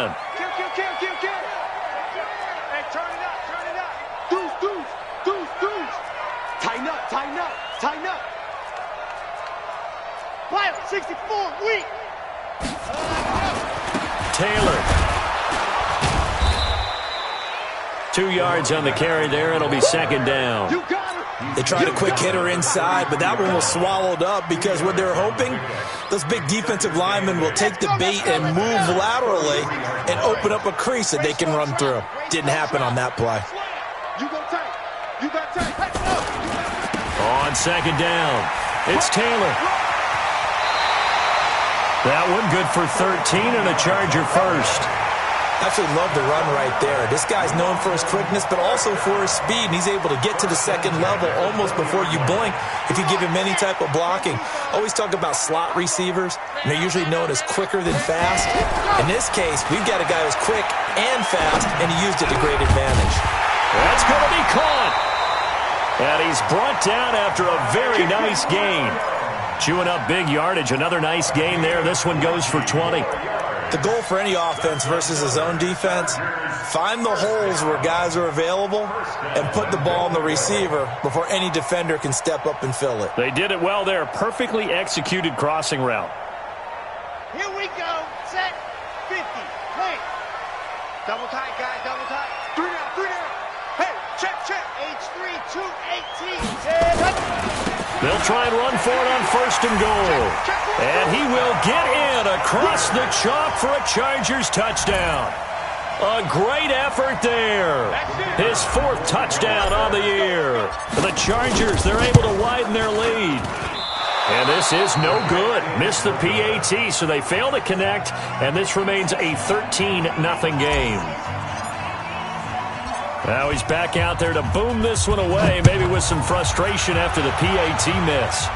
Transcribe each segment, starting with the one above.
again. Kill. Hey, turn it up. Deuce. Tighten up. Wild, 64, weak. Taylor. 2 yards on the carry there. It'll be second down. You got her. They tried a quick hitter inside, but that one was swallowed up because what they're hoping, those big defensive linemen will take the bait and move laterally and open up a crease that they can run through. Didn't happen on that play. You got tight. On second down, it's Taylor. That one good for 13 and a Charger first. Absolutely love the run right there. This guy's known for his quickness, but also for his speed. And he's able to get to the second level almost before you blink if you give him any type of blocking. Always talk about slot receivers, and they're usually known as quicker than fast. In this case, we've got a guy who's quick and fast, and he used it to great advantage. That's going to be caught. And he's brought down after a very nice gain. Chewing up big yardage. Another nice gain there. This one goes for 20. The goal for any offense versus his own defense, find the holes where guys are available and put the ball on the receiver before any defender can step up and fill it. They did it well there. Perfectly executed crossing route. Here we go. Set. 50. Play. Double tight, guys. Double tight. 3 down. Hey, check. H3, 218. They'll try and run for it on first and goal. And he will get in across the chalk for a Chargers touchdown. A great effort there. His 4th touchdown on the year. For the Chargers, they're able to widen their lead. And this is no good. Missed the PAT, so they fail to connect, and this remains a 13-0 game. Now he's back out there to boom this one away, maybe with some frustration after the PAT miss.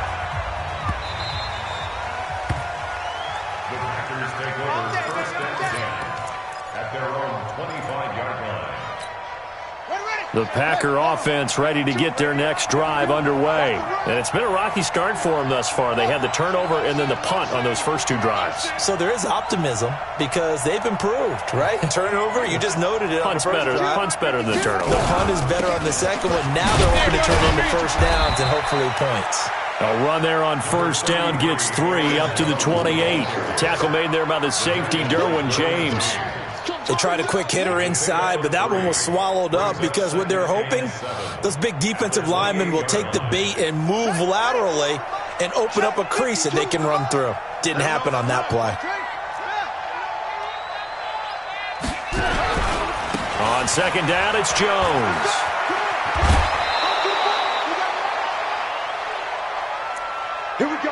The Packers take over first and 10 at their own 25-yard line. The Packer offense ready to get their next drive underway. And it's been a rocky start for them thus far. They had the turnover and then the punt on those first 2 drives. So there is optimism because they've improved, right? Turnover, you just noted it. Punt's better. The punt's better than the turnover. The punt is better on the second one. Now they're hoping to turn into first downs and hopefully points. A run there on first down gets 3 up to the 28. Tackle made there by the safety, Derwin James. They tried a quick hitter inside, but that one was swallowed up because what they're hoping, those big defensive linemen will take the bait and move laterally and open up a crease that they can run through. Didn't happen on that play. On second down, it's Jones. Here we go.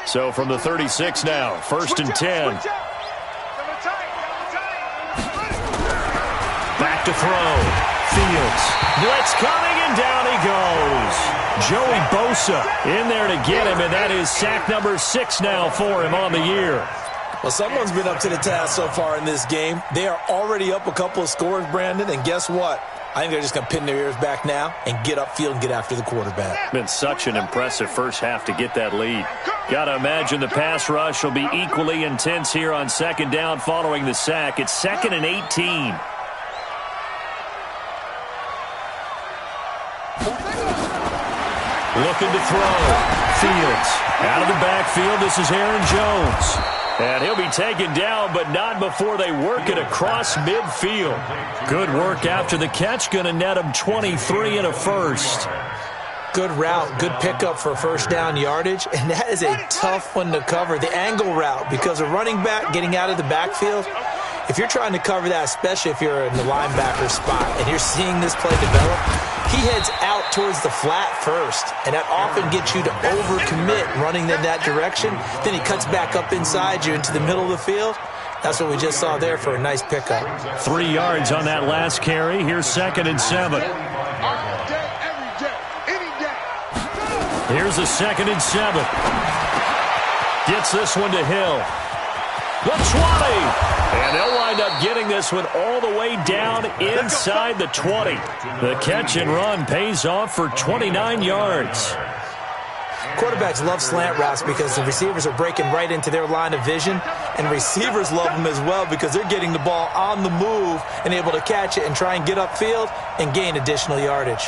So from the 36 now, first and 10. Back to throw. Fields. Blitz coming, and down he goes. Joey Bosa in there to get him, and that is sack number 6 now for him on the year. Well, someone's been up to the task so far in this game. They are already up a couple of scores, Brandon, and guess what? I think they're just going to pin their ears back now and get upfield and get after the quarterback. Been such an impressive first half to get that lead. Got to imagine the pass rush will be equally intense here on second down following the sack. It's 2nd and 18. Looking to throw. Fields out of the backfield. This is Aaron Jones. And he'll be taken down, but not before they work it across midfield. Good work after the catch. Going to net him 23 and a first. Good route, good pickup for first down yardage, and that is a tough one to cover. The angle route, because a running back getting out of the backfield, if you're trying to cover that, especially if you're in the linebacker spot and you're seeing this play develop, he heads out towards the flat first, and that often gets you to overcommit running in that direction. Then he cuts back up inside you into the middle of the field. That's what we just saw there for a nice pickup. 3 yards on that last carry. Here's 2nd and 7. Here's a 2nd and 7. Gets this one to Hill. The 20. And they'll wind up getting this one all the way down inside the 20. The catch and run pays off for 29 yards. Quarterbacks love slant routes because the receivers are breaking right into their line of vision, and receivers love them as well because they're getting the ball on the move and able to catch it and try and get upfield and gain additional yardage.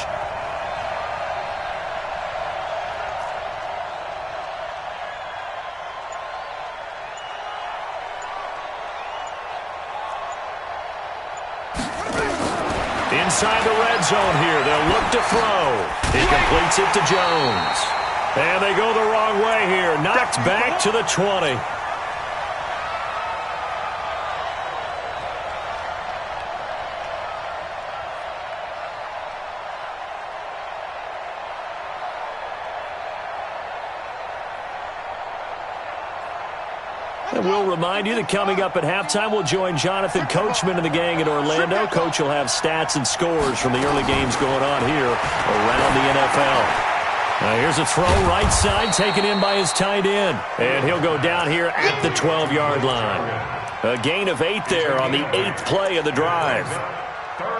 Inside the red zone here, they'll look to throw. He completes it to Jones. And they go the wrong way here. Knocked back to the 20. And we'll remind you that coming up at halftime, we'll join Jonathan Coachman and the gang in Orlando. Coach will have stats and scores from the early games going on here around the NFL. Now here's a throw right side taken in by his tight end. And he'll go down here at the 12-yard line. A gain of 8 there on the 8th play of the drive.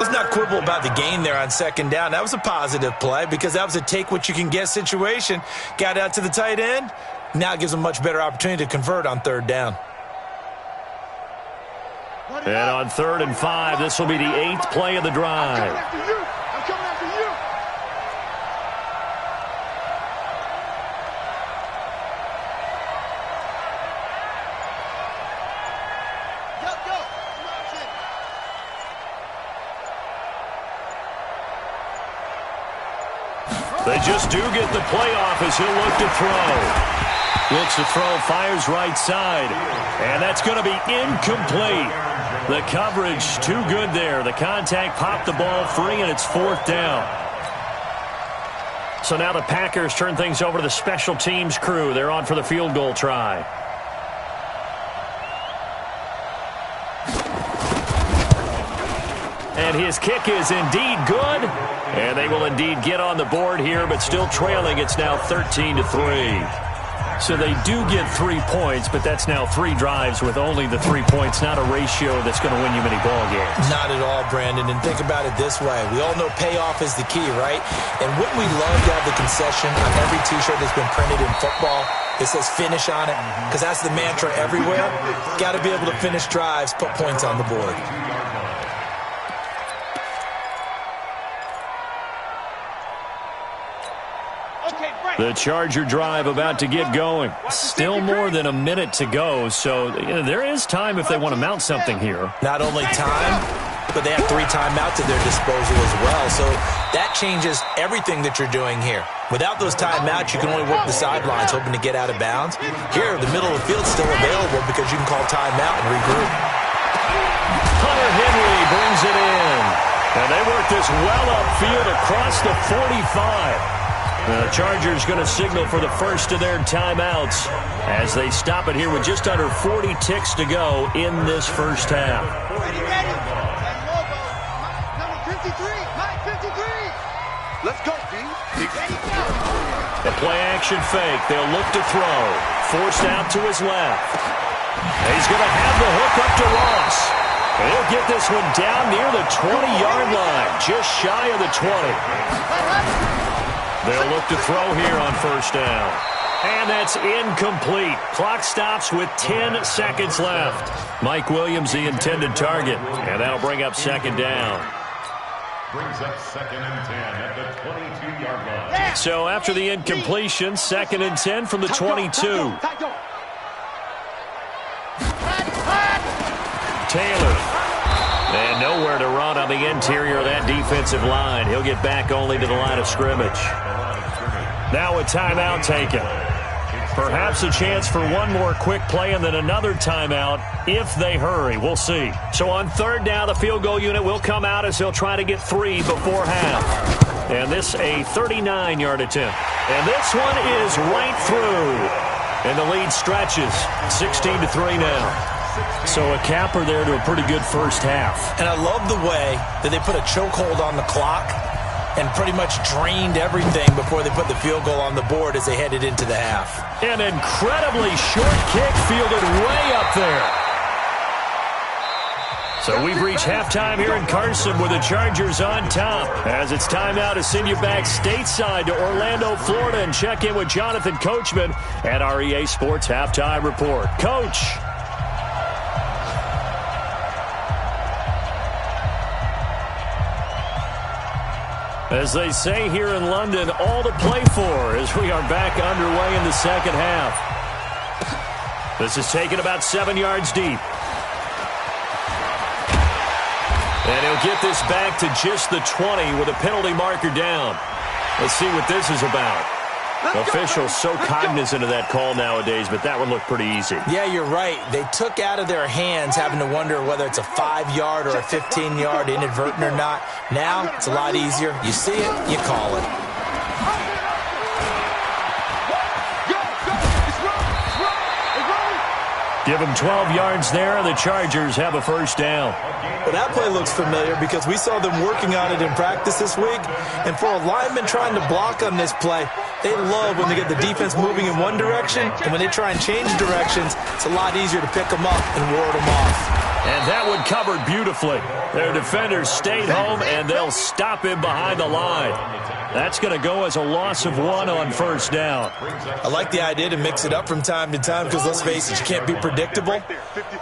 Let's not quibble about the gain there on second down. That was a positive play because that was a take-what-you-can-get situation. Got out to the tight end. Now it gives them a much better opportunity to convert on third down. And on 3rd and 5, this will be the 8th play of the drive. I'm coming after you. They just do get the playoff as he'll look to throw. Looks to throw, fires right side. And that's going to be incomplete. The coverage too good there. The contact popped the ball free, and it's 4th down. So now the Packers turn things over to the special teams crew. They're on for the field goal try. And his kick is indeed good. And they will indeed get on the board here, but still trailing. It's now 13-3. So they do get 3 points, but that's now 3 drives with only the 3 points, not a ratio that's going to win you many ball games. Not at all, Brandon. And think about it this way. We all know payoff is the key, right? And wouldn't we love to have the concession on every T-shirt that's been printed in football? It says finish on it, because that's the mantra everywhere. Got to be able to finish drives, put points on the board. The Charger drive about to get going. Still more than a minute to go, so there is time if they want to mount something here. Not only time, but they have 3 timeouts at their disposal as well, so that changes everything that you're doing here. Without those timeouts, you can only work the sidelines hoping to get out of bounds. Here, the middle of the field's still available because you can call timeout and regroup. Hunter Henry brings it in. And they work this well upfield across the 45. The Chargers going to signal for the first of their timeouts as they stop it here with just under 40 ticks to go in this first half. Ready. Number 53. Mike 53. Let's go, B. Ready, go. The play-action fake. They'll look to throw. Forced out to his left. He's going to have the hook up to Ross. And he'll get this one down near the 20-yard line, just shy of the 20. They'll look to throw here on first down. And that's incomplete. Clock stops with 10 seconds left. Mike Williams, the intended target. And that'll bring up second down. Brings up 2nd and 10 at the 22-yard line. So after the incompletion, 2nd and 10 from the 22. Taylor. And nowhere to run on the interior of that defensive line. He'll get back only to the line of scrimmage. Now a timeout taken. Perhaps a chance for one more quick play and then another timeout if they hurry. We'll see. So on 3rd down, the field goal unit will come out as they'll try to get 3 before half. And this a 39-yard attempt. And this one is right through. And the lead stretches 16-3 now. So a capper there to a pretty good first half. And I love the way that they put a chokehold on the clock and pretty much drained everything before they put the field goal on the board as they headed into the half. An incredibly short kick fielded way up there. So we've reached halftime here in Carson with the Chargers on top. As it's time now to send you back stateside to Orlando, Florida, and check in with Jonathan Coachman at our EA Sports Halftime Report. Coach. As they say here in London, all to play for as we are back underway in the second half. This is taken about 7 yards deep. And he'll get this back to just the 20 with a penalty marker down. Let's see what this is about. Officials so cognizant of that call nowadays, but that would look pretty easy. Yeah, you're right. They took out of their hands having to wonder whether it's a 5-yard or a 15-yard inadvertent or not. Now, it's a lot easier. You see it, you call it. Give them 12 yards there, and the Chargers have a first down. Well, that play looks familiar because we saw them working on it in practice this week. And for a lineman trying to block on this play, they love when they get the defense moving in one direction. And when they try and change directions, it's a lot easier to pick them up and ward them off. And that one covered beautifully. Their defenders stayed home, and they'll stop him behind the line. That's going to go as a loss of 1 on first down. I like the idea to mix it up from time to time because, let's face it, you can't be predictable.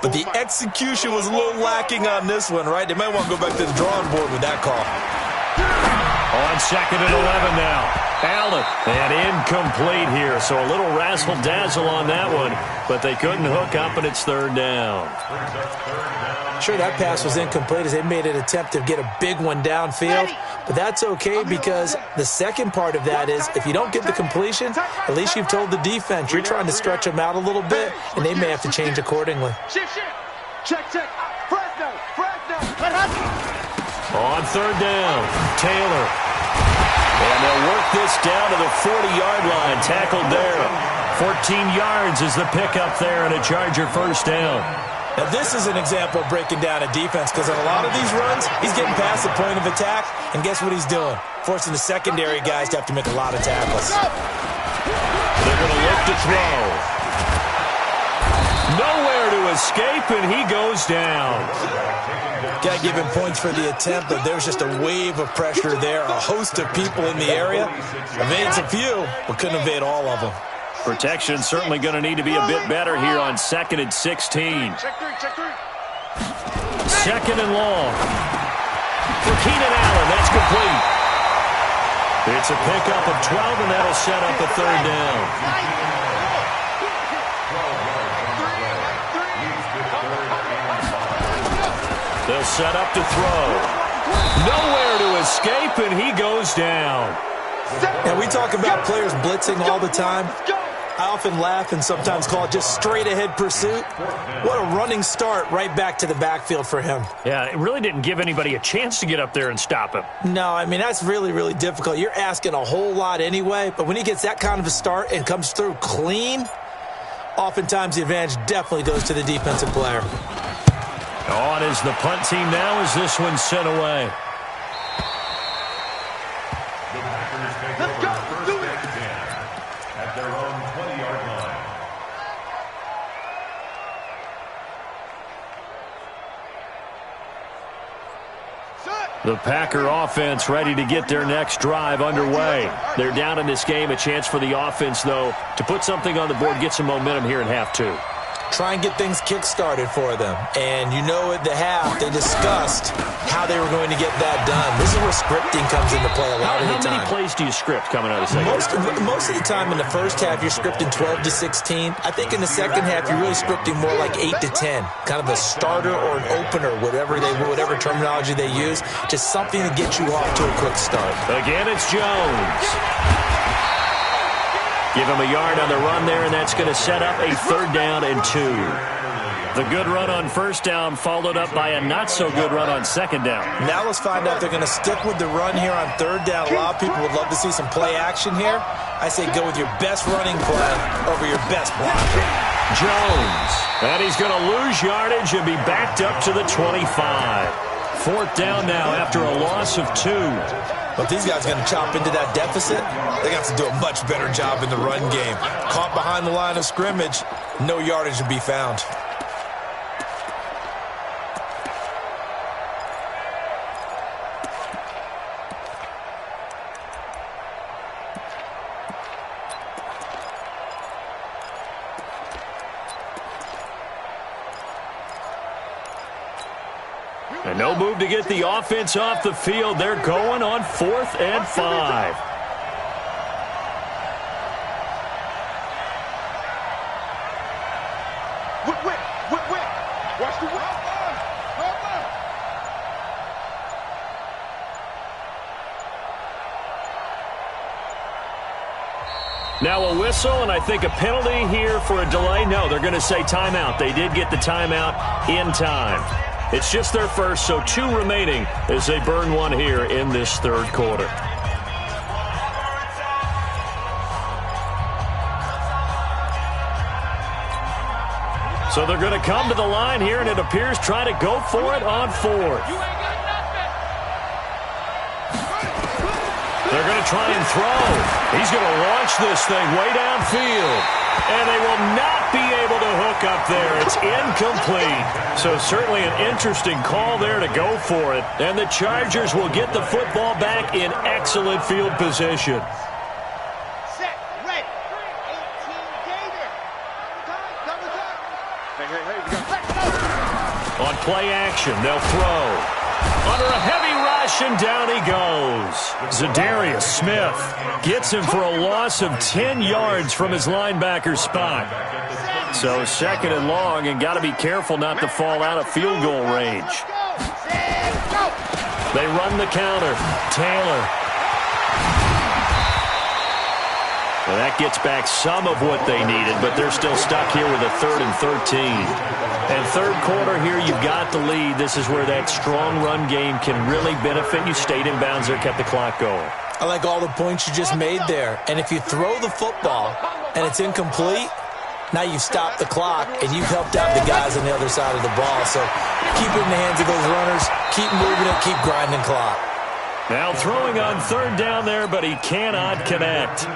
But the execution was a little lacking on this one, right? They might want to go back to the drawing board with that call. On 2nd and 11 now. Allen, and incomplete here. So a little razzle-dazzle on that one, but they couldn't hook up, and it's third down. Sure, that pass was incomplete as they made an attempt to get a big one downfield, but that's okay because the second part of that is if you don't get the completion, at least you've told the defense you're trying to stretch them out a little bit, and they may have to change accordingly. Check. Fresno. On third down, Taylor. And they'll work this down to the 40-yard line, tackled there. 14 yards is the pickup there, and a Charger first down. Now, this is an example of breaking down a defense because in a lot of these runs, he's getting past the point of attack, and guess what he's doing? Forcing the secondary guys to have to make a lot of tackles. They're going to look to throw. Nowhere to escape, and he goes down. Got to give him points for the attempt, but there's just a wave of pressure there. A host of people in the area. Evades a few, but couldn't evade all of them. Protection certainly going to need to be a bit better here on 2nd and 16. Second and long. For Keenan Allen, that's complete. It's a pickup of 12, and that'll set up a third down. They'll set up to throw. Nowhere to escape, and he goes down. Now, we talk about players blitzing all the time. I often laugh and sometimes call it just straight-ahead pursuit. What a running start right back to the backfield for him. Yeah, it really didn't give anybody a chance to get up there and stop him. No, I mean, that's really, really difficult. You're asking a whole lot anyway, but when he gets that kind of a start and comes through clean, oftentimes the advantage definitely goes to the defensive player. On is the punt team now as this one's sent away. The Packers take over first and 10 at their own 20-yard line. The Packer offense ready to get their next drive underway. They're down in this game. A chance for the offense, though, to put something on the board, get some momentum here in half two. Try and get things kick-started for them. And you know at the half, they discussed how they were going to get that done. This is where scripting comes into play a lot of the time. How many plays do you script coming out of the second? Most of the time in the first half, you're scripting 12 to 16. I think in the second half, you're really scripting more like 8 to 10. Kind of a starter or an opener, whatever terminology they use. Just something to get you off to a quick start. Again, it's Jones. Give him a yard on the run there, and that's going to set up a third down and 2. The good run on first down followed up by a not-so-good run on second down. Now let's find out if they're going to stick with the run here on third down. A lot of people would love to see some play action here. I say go with your best running play over your best blocker. Jones. And he's going to lose yardage and be backed up to the 25. Fourth down now after a loss of 2. But these guys are going to chop into that deficit. They got to do a much better job in the run game. Caught behind the line of scrimmage, no yardage to be found. And no move to get the offense off the field. They're going on 4th and 5. Watch the whip. Now a whistle, and I think a penalty here for a delay. No, they're going to say timeout. They did get the timeout in time. It's just their first, so 2 remaining as they burn one here in this 3rd quarter. So they're going to come to the line here, and it appears try to go for it on 4th. They're going to try and throw. He's going to launch this thing way downfield. And they will not be able to hook up there. It's incomplete. So certainly an interesting call there to go for it. And the Chargers will get the football back in excellent field position. Set, ready. 18 Gator. Double time. Hey, we got On play action, they'll throw. Under a heavy rush, and down he goes. Zadarius Smith gets him for a loss of 10 yards from his linebacker spot. So 2nd and long, and got to be careful not to fall out of field goal range. They run the counter. Taylor. Well, that gets back some of what they needed, but they're still stuck here with a 3rd and 13. And 3rd quarter here, you've got the lead. This is where that strong run game can really benefit you. Stayed in bounds there, kept the clock going. I like all the points you just made there. And if you throw the football and it's incomplete, now you've stopped the clock and you've helped out the guys on the other side of the ball. So keep it in the hands of those runners. Keep moving it. Keep grinding clock. Now throwing on 3rd down there, but he cannot connect.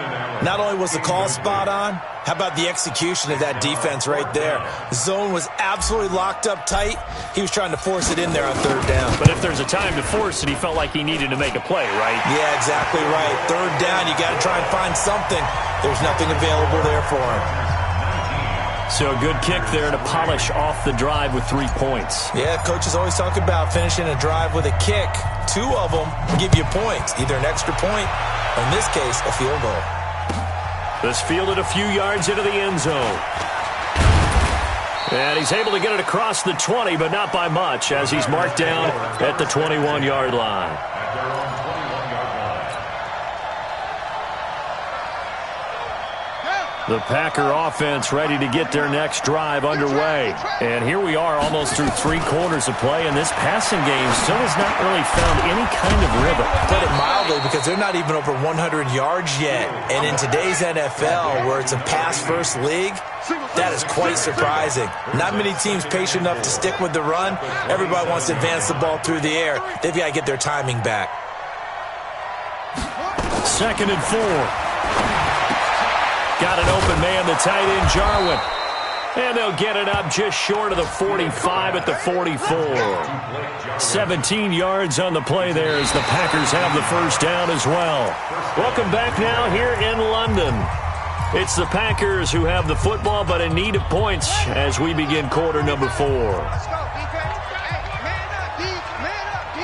Not only was the call spot on, how about the execution of that defense right there? Zone was absolutely locked up tight. He was trying to force it in there on 3rd down. But if there's a time to force it, he felt like he needed to make a play, right? Yeah, exactly right. 3rd down, you got to try and find something. There's nothing available there for him. So a good kick there to polish off the drive with 3 points. Yeah, coaches always talk about finishing a drive with a kick. 2 of them give you points, either an extra point or, in this case, a field goal. This fielded a few yards into the end zone. And he's able to get it across the 20, but not by much, as he's marked down at the 21-yard line. The Packer offense ready to get their next drive underway. And here we are almost through 3 quarters of play, and this passing game still has not really found any kind of rhythm. Put it mildly, because they're not even over 100 yards yet. And in today's NFL, where it's a pass-first league, that is quite surprising. Not many teams patient enough to stick with the run. Everybody wants to advance the ball through the air. They've got to get their timing back. 2nd and 4. Got an open man, the tight end, Jarwin. And they'll get it up just short of the 45 at the 44. 17 yards on the play there as the Packers have the 1st down as well. Welcome back now here in London. It's the Packers who have the football, but in need of points as we begin quarter number 4. Let's go, defense. Hey, man up, D. Man up, D.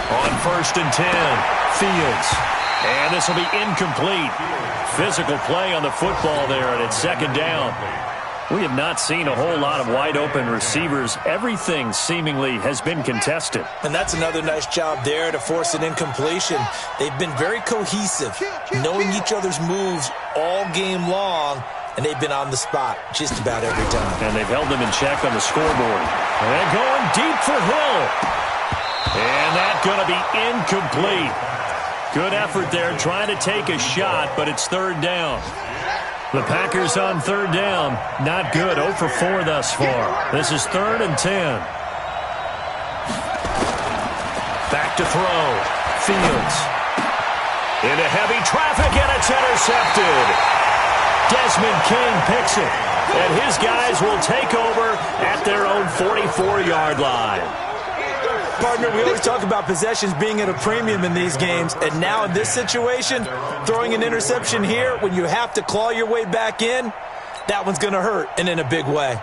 On 1st and 10. Fields. And this will be incomplete. Physical play on the football there, and it's 2nd down. We have not seen a whole lot of wide-open receivers. Everything seemingly has been contested. And that's another nice job there to force an incompletion. They've been very cohesive, knowing each other's moves all game long, and they've been on the spot just about every time. And they've held them in check on the scoreboard. And going deep for Hill. And that's going to be incomplete. Good effort there, trying to take a shot, but it's 3rd down. The Packers on 3rd down. Not good, 0 for 4 thus far. This is 3rd and 10. Back to throw. Fields. Into heavy traffic, and it's intercepted. Desmond King picks it, and his guys will take over at their own 44-yard line. Partner, we always talk about possessions being at a premium in these games, and now in this situation, throwing an interception here when you have to claw your way back in, that one's going to hurt, and in a big way.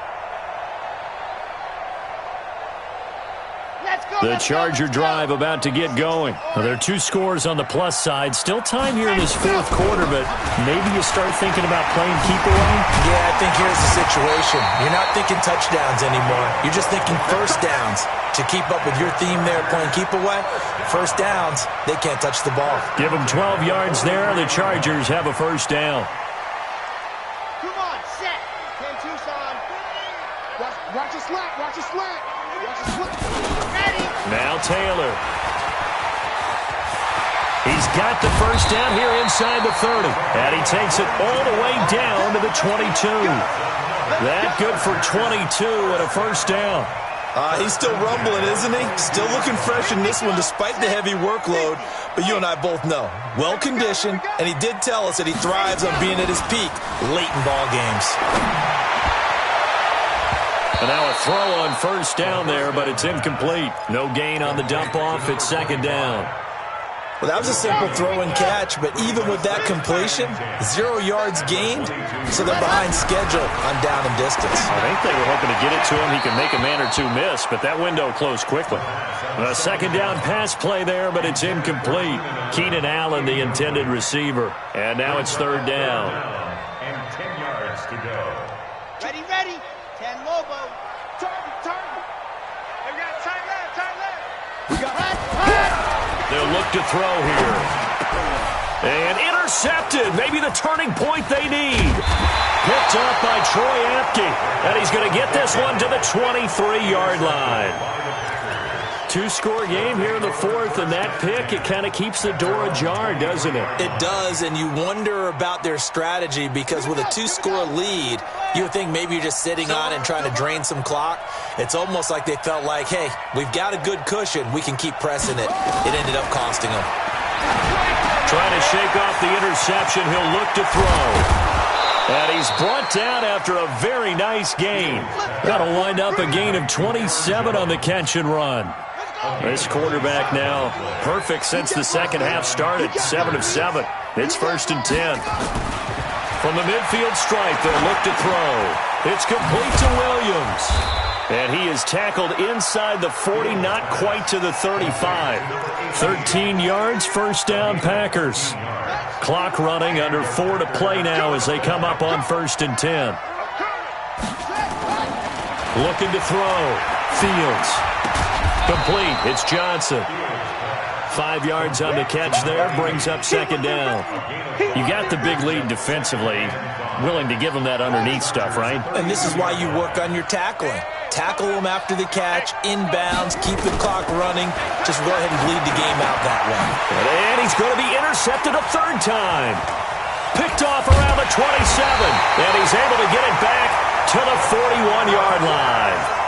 The Charger drive about to get going. Well, there are 2 scores on the plus side. Still time here in this fourth quarter, but maybe you start thinking about playing keep away? Yeah, I think here's the situation. You're not thinking touchdowns anymore. You're just thinking first downs. To keep up with your theme there, playing keep away, first downs, they can't touch the ball. Give them 12 yards there. The Chargers have a first down. Come on, set. 10-2, son. Watch your slant. Watch your slant. Watch your slant. Ready. Now Taylor. He's got the first down here inside the 30. And he takes it all the way down to the 22. That good for 22 and a first down. He's still rumbling, isn't he? Still looking fresh in this one despite the heavy workload. But you and I both know, well-conditioned, and he did tell us that he thrives on being at his peak late in ball games. And now a throw on first down there, but it's incomplete. No gain on the dump-off. It's second down. Well, that was a simple throw and catch, but even with that completion, 0 yards gained, so they're behind schedule on down and distance. I think they were hoping to get it to him. He could make a man or two miss, but that window closed quickly. A second down pass play there, but it's incomplete. Keenan Allen, the intended receiver. And now it's third down. And 10 yards to go. Ready, ready. 10 Lobo. Turn. We got time left. We got They'll look to throw here. And intercepted. Maybe the turning point they need. Picked up by Troy Apke. And he's going to get this one to the 23-yard line. 2-score game here in the fourth, and that pick, it kind of keeps the door ajar, doesn't it? It does, and you wonder about their strategy because with a 2-score lead, you would think maybe you're just sitting on and trying to drain some clock. It's almost like they felt like, hey, we've got a good cushion. We can keep pressing it. It ended up costing them. Trying to shake off the interception. He'll look to throw. And he's brought down after a very nice gain. That'll wind up a gain of 27 on the catch and run. This quarterback now perfect since the second half started. 7 of 7. It's first and 10. From the midfield stripe, they'll look to throw. It's complete to Williams. And he is tackled inside the 40, not quite to the 35. 13 yards, first down Packers. Clock running, under 4 to play now as they come up on first and 10. Looking to throw. Fields. Complete. It's Johnson. 5 yards on the catch there. Brings up second down. You got the big lead defensively. Willing to give them that underneath stuff, right? And this is why you work on your tackling. Tackle them after the catch, inbounds, keep the clock running. Just go ahead and bleed the game out that way. And he's going to be intercepted a third time. Picked off around the 27. And he's able to get it back to the 41-yard line.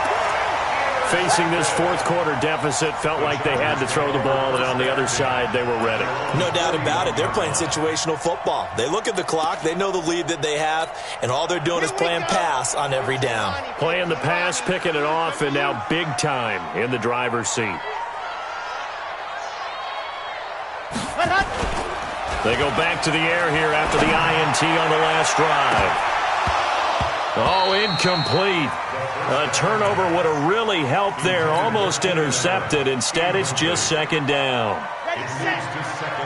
Facing this fourth quarter deficit, felt like they had to throw the ball, and on the other side, they were ready. No doubt about it. They're playing situational football. They look at the clock, they know the lead that they have, and all they're doing is playing pass on every down. Playing the pass, picking it off, and now big time in the driver's seat. They go back to the air here after the INT on the last drive. Oh, incomplete. A turnover would have really helped there. Almost intercepted. Instead, it's just second down.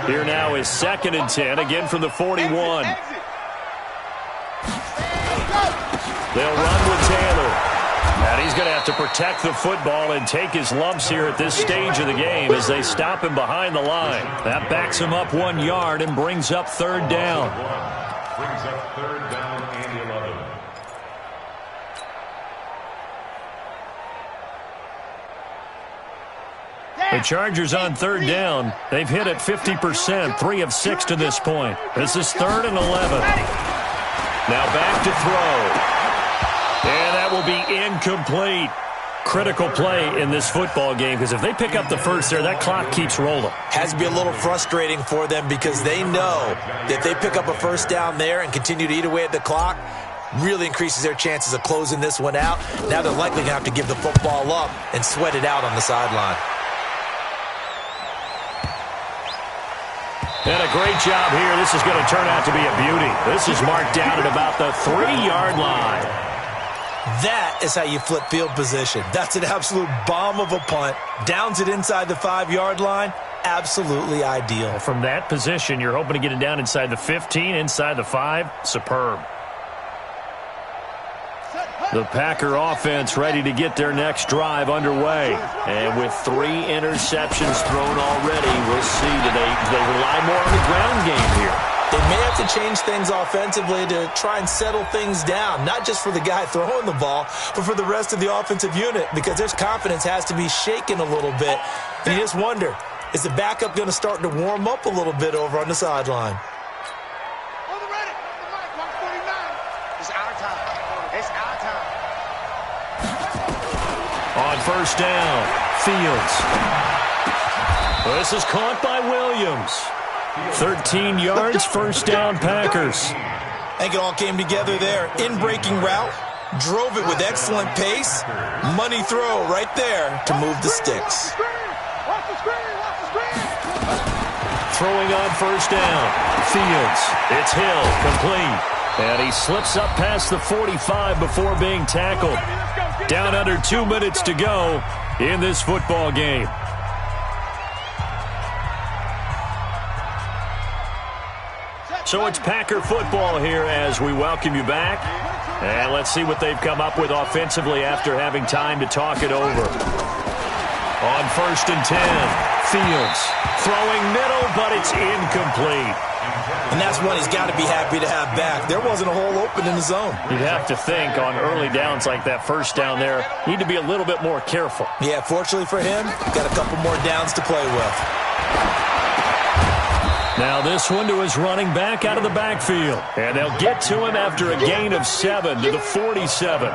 Here now is second and 10, again from the 41. They'll run with Taylor. And he's going to have to protect the football and take his lumps here at this stage of the game as they stop him behind the line. That backs him up 1 yard and brings up third down. Brings up third down and 11. The Chargers on third down. They've hit it 50%, 3 of 6 to this point. This is third and 11. Now back to throw. And that will be incomplete. Critical play in this football game because if they pick up the first there, that clock keeps rolling. Has to be a little frustrating for them because they know that if they pick up a first down there and continue to eat away at the clock, really increases their chances of closing this one out. Now they're likely going to have to give the football up and sweat it out on the sideline. And a great job here. This is going to turn out to be a beauty. This is marked down at about the 3-yard line. That is how you flip field position. That's an absolute bomb of a punt. Downs it inside the 5-yard line. Absolutely ideal. Well, from that position, you're hoping to get it down inside the 15, inside the 5. Superb. The Packer offense ready to get their next drive underway. And with 3 interceptions thrown already, we'll see that they rely more on the ground game here. They may have to change things offensively to try and settle things down, not just for the guy throwing the ball, but for the rest of the offensive unit, because their confidence has to be shaken a little bit. And you just wonder, is the backup going to start to warm up a little bit over on the sideline? On the ready, on the mic, 149. It's our time. It's our time. On first down, Fields. This is caught by Williams. 13 yards, first down, Packers. I think it all came together there. In-breaking route, drove it with excellent pace. Money throw right there to move the sticks. Watch the screen, watch the screen. Throwing on first down, Fields. It's Hill, complete. And he slips up past the 45 before being tackled. Down under 2 minutes to go in this football game. So it's Packer football here as we welcome you back. And let's see what they've come up with offensively after having time to talk it over. On first and 10, Fields throwing middle, but it's incomplete. And that's one he's got to be happy to have back. There wasn't a hole open in the zone. You'd have to think on early downs like that first down there, need to be a little bit more careful. Yeah, fortunately for him, got a couple more downs to play with. Now this one to his running back out of the backfield. And they'll get to him after a gain of 7 to the 47.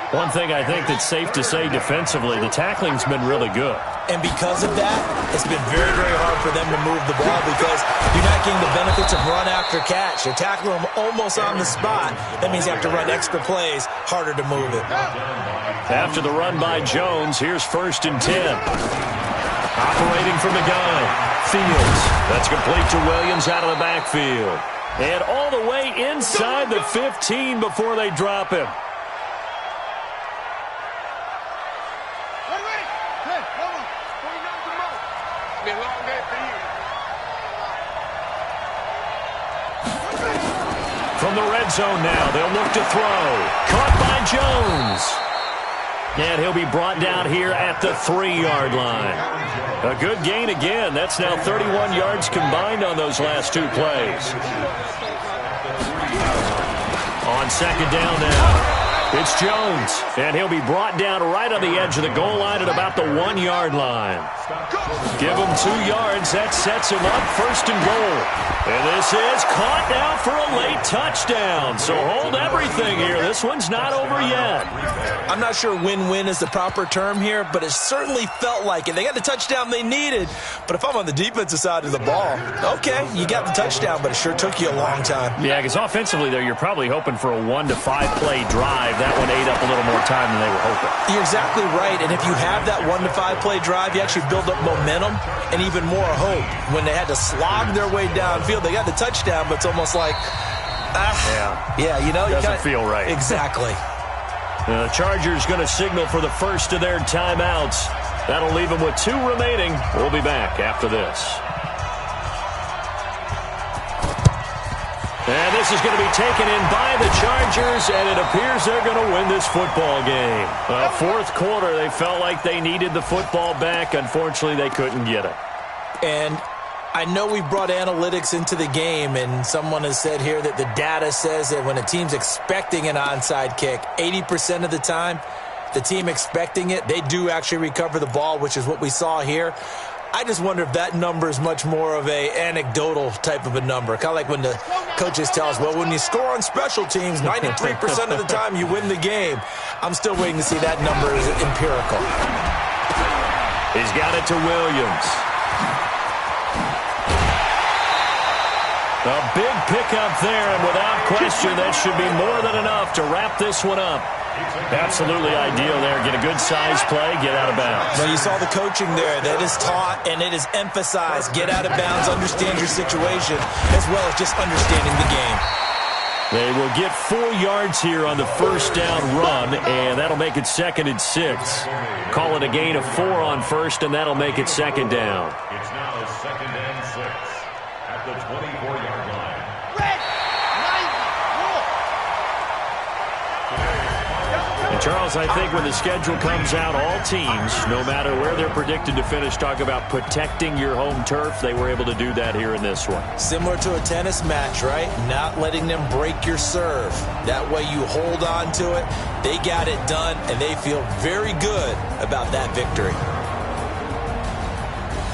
One thing I think that's safe to say defensively, the tackling's been really good. And because of that, it's been very, very hard for them to move the ball because you're not getting the benefits of run after catch. You're tackling them almost on the spot. That means you have to run extra plays, harder to move it. After the run by Jones, here's first and 10. Operating from the gun, Fields. That's complete to Williams out of the backfield. And all the way inside the 15 before they drop him. From the red zone now, they'll look to throw. Caught by Jones. And he'll be brought down here at the 3-yard line. A good gain again. That's now 31 yards combined on those last 2 plays. On second down now, it's Jones. And he'll be brought down right on the edge of the goal line at about the 1-yard line. Give him 2 yards. That sets him up first and goal. And this is caught now for a late touchdown. So hold everything here. This one's not over yet. I'm not sure win-win is the proper term here, but it certainly felt like it. They got the touchdown they needed, but if I'm on the defensive side of the ball, okay, you got the touchdown, but it sure took you a long time. Yeah, because offensively, though, you're probably hoping for a 1 to 5 play drive. That one ate up a little more time than they were hoping. You're exactly right, and if you have that 1 to 5 play drive, you actually build up momentum and even more hope. When they had to slog their way downfield, they got the touchdown, but it's almost like, yeah, you know, doesn't feel right. Exactly. The Chargers going to signal for the first of their timeouts. That'll leave them with 2 remaining. We'll be back after this. And this is going to be taken in by the Chargers, and it appears they're going to win this football game. Fourth quarter, they felt like they needed the football back. Unfortunately, they couldn't get it. And I know we brought analytics into the game, and someone has said here that the data says that when a team's expecting an onside kick, 80% of the time, the team expecting it, they do actually recover the ball, which is what we saw here. I just wonder if that number is much more of a anecdotal type of a number. Kind of like when the coaches tell us, well, when you score on special teams, 93% of the time you win the game. I'm still waiting to see that number is empirical. He's got it to Williams. A big pickup there, and without question, that should be more than enough to wrap this one up. Absolutely ideal there. Get a good size play, get out of bounds. Well, you saw the coaching there. That is taught and it is emphasized. Get out of bounds, understand your situation, as well as just understanding the game. They will get 4 yards here on the first down run, and that'll make it 2nd and 6. Call it a gain of 4 on first, and that'll make it 2nd down. It's now 2nd and 6 at the 24-yard line. Red, 90, And Charles, I think when the schedule comes out, all teams, no matter where they're predicted to finish, talk about protecting your home turf. They were able to do that here in this one. Similar to a tennis match, right? Not letting them break your serve. That way you hold on to it. They got it done, and they feel very good about that victory.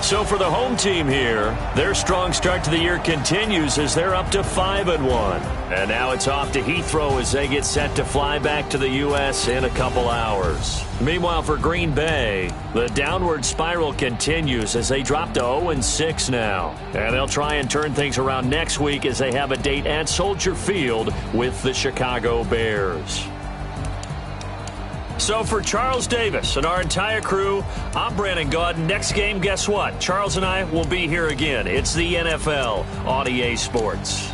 So for the home team here, their strong start to the year continues as they're up to 5-1. And now it's off to Heathrow as they get set to fly back to the U.S. in a couple hours. Meanwhile, for Green Bay, the downward spiral continues as they drop to 0-6 now. And they'll try and turn things around next week as they have a date at Soldier Field with the Chicago Bears. So for Charles Davis and our entire crew, I'm Brandon Gaudin. Next game, guess what? Charles and I will be here again. It's the NFL on EA Sports.